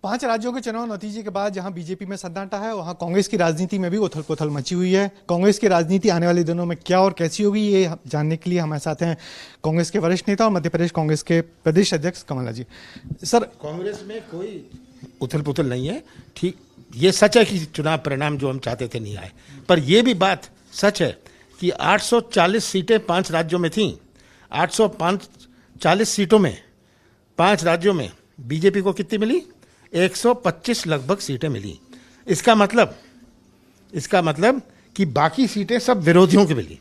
5 राज्यों के चुनाव नतीजे के बाद जहां बीजेपी में सन्नाटा है, वहां कांग्रेस की राजनीति में भी उथल पुथल मची हुई है। कांग्रेस की राजनीति आने वाले दिनों में क्या और कैसी होगी, ये जानने के लिए हमारे साथ हैं कांग्रेस के वरिष्ठ नेता और मध्य प्रदेश कांग्रेस के प्रदेश अध्यक्ष कमलनाथ जी। सर, कांग्रेस में कोई उथल पुथल नहीं है। ठीक, ये सच है कि चुनाव परिणाम जो हम चाहते थे नहीं आए, पर यह भी बात सच है कि 840 सीटें 5 राज्यों में थीं। 840 सीटों में 5 राज्यों में बीजेपी को कितनी मिली? 125 लगभग सीटें मिली। इसका मतलब कि बाकी सीटें सब विरोधियों की मिली।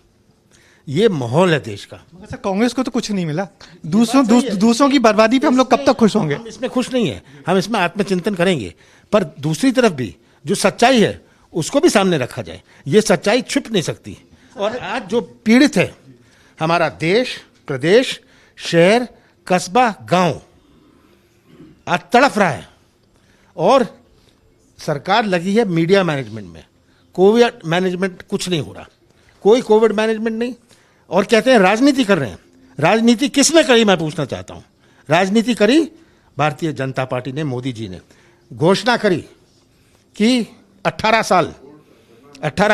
ये माहौल है देश का। मगर कांग्रेस को तो कुछ नहीं मिला। दूसरों की बर्बादी पे हम लोग कब तक खुश होंगे? हम इसमें खुश नहीं है, हम इसमें आत्मचिंतन करेंगे, पर दूसरी तरफ भी जो सच्चाई है उसको भी सामने रखा जाए। ये सच्चाई छुप नहीं सकती। और आज जो पीड़ित है हमारा देश, प्रदेश, शहर, कस्बा, गांव, आज तड़फ रहा है। और सरकार लगी है मीडिया मैनेजमेंट में। कोविड मैनेजमेंट कुछ नहीं हो रहा, कोई कोविड मैनेजमेंट नहीं। और कहते हैं राजनीति कर रहे हैं। राजनीति किसने करी, मैं पूछना चाहता हूं। राजनीति करी भारतीय जनता पार्टी ने, मोदी जी ने घोषणा करी कि 18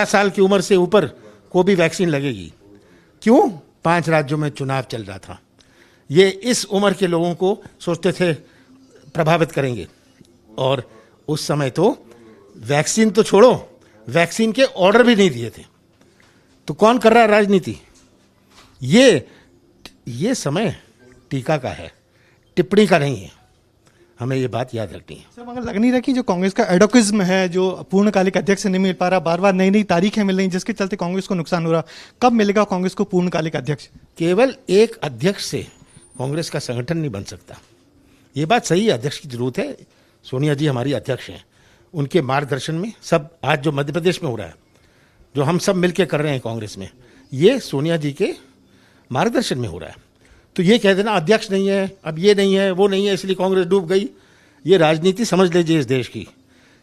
साल की उम्र से ऊपर को भी वैक्सीन लगेगी। क्यों? 5 राज्यों में चुनाव चल रहा था। ये इस उम्र के लोगों को सोचते थे प्रभावित करेंगे। और उस समय तो वैक्सीन तो छोड़ो, वैक्सीन के ऑर्डर भी नहीं दिए थे। तो कौन कर रहा है राजनीति? ये समय टीका का है, टिप्पणी का नहीं है। हमें ये बात याद रखनी है। सर, मगर लग नहीं रहा कि जो कांग्रेस का एडोकिज्म है, जो पूर्णकालिक अध्यक्ष नहीं मिल पा रहा, बार बार नई तारीखें मिल रही, जिसके चलते कांग्रेस को नुकसान हो रहा, कब मिलेगा कांग्रेस को पूर्णकालिक अध्यक्ष? केवल एक अध्यक्ष से कांग्रेस का संगठन नहीं बन सकता। ये बात सही है, अध्यक्ष की जरूरत है। सोनिया जी हमारी अध्यक्ष हैं, उनके मार्गदर्शन में सब आज जो मध्य प्रदेश में हो रहा है, जो हम सब मिलकर कर रहे हैं कांग्रेस में, ये सोनिया जी के मार्गदर्शन में हो रहा है। तो ये कह देना अध्यक्ष नहीं है, अब ये नहीं है, वो नहीं है, इसलिए कांग्रेस डूब गई, ये राजनीति समझ लीजिए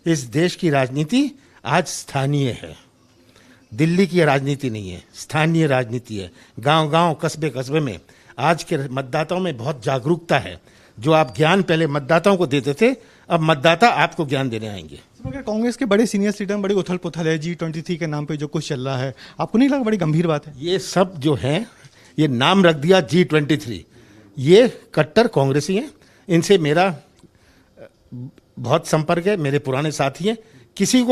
इस देश की राजनीति आज स्थानीय है। दिल्ली की राजनीति नहीं है, स्थानीय राजनीति है। गांव-गांव, कस्बे में आज के मतदाताओं में बहुत जागरूकता है। जो आप ज्ञान पहले मतदाताओं को देते थे, अब मतदाता आपको ज्ञान देने आएंगे। मगर कांग्रेस के बड़े सीनियर लीडर में बड़ी उथल पुथल है, G23 के नाम पे जो कुछ चल रहा है, आपको नहीं लगा बड़ी गंभीर बात है? ये सब जो है, ये नाम रख दिया G23, ये कट्टर कांग्रेसी हैं। इनसे मेरा बहुत संपर्क है, मेरे पुराने साथी हैं। किसी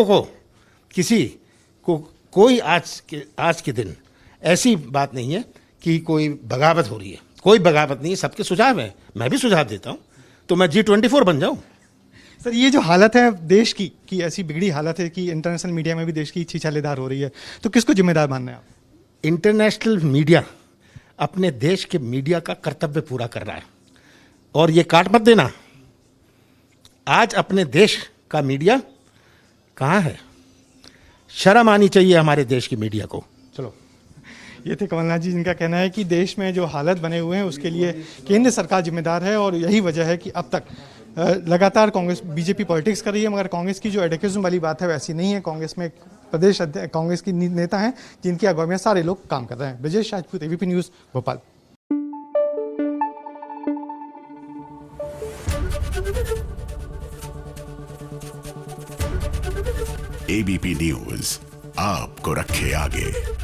को कोई आज के दिन ऐसी बात नहीं है कि कोई बगावत हो रही है। कोई बगावत नहीं है, सबके सुझाव है, मैं भी सुझाव देता हूं। तो मैं G24 बन जाऊं। सर, ये जो हालत है देश की कि ऐसी बिगड़ी हालत है कि इंटरनेशनल मीडिया में भी देश की छीछालेदार हो रही है, तो किसको जिम्मेदार मानना है आप? इंटरनेशनल मीडिया अपने देश के मीडिया का कर्तव्य पूरा कर रहा है। और ये काट मत देना, आज अपने देश का मीडिया कहाँ है? शर्म आनी चाहिए हमारे देश की मीडिया को। चलो, ये थे कमलनाथ जी, जिनका कहना है कि देश में जो हालत बने हुए हैं उसके लिए केंद्र सरकार जिम्मेदार है। और यही वजह है कि अब तक लगातार बीजेपी पॉलिटिक्स कर रही है, मगर कांग्रेस की जो एडोकिज्म वाली बात है वैसी नहीं है। कांग्रेस में प्रदेश कांग्रेस की नेता हैं जिनकी अगुवाई में सारे लोग काम कर रहे हैं। Brajesh Rajput, ABP news, Bhopal. ABP news आपको रखे आगे।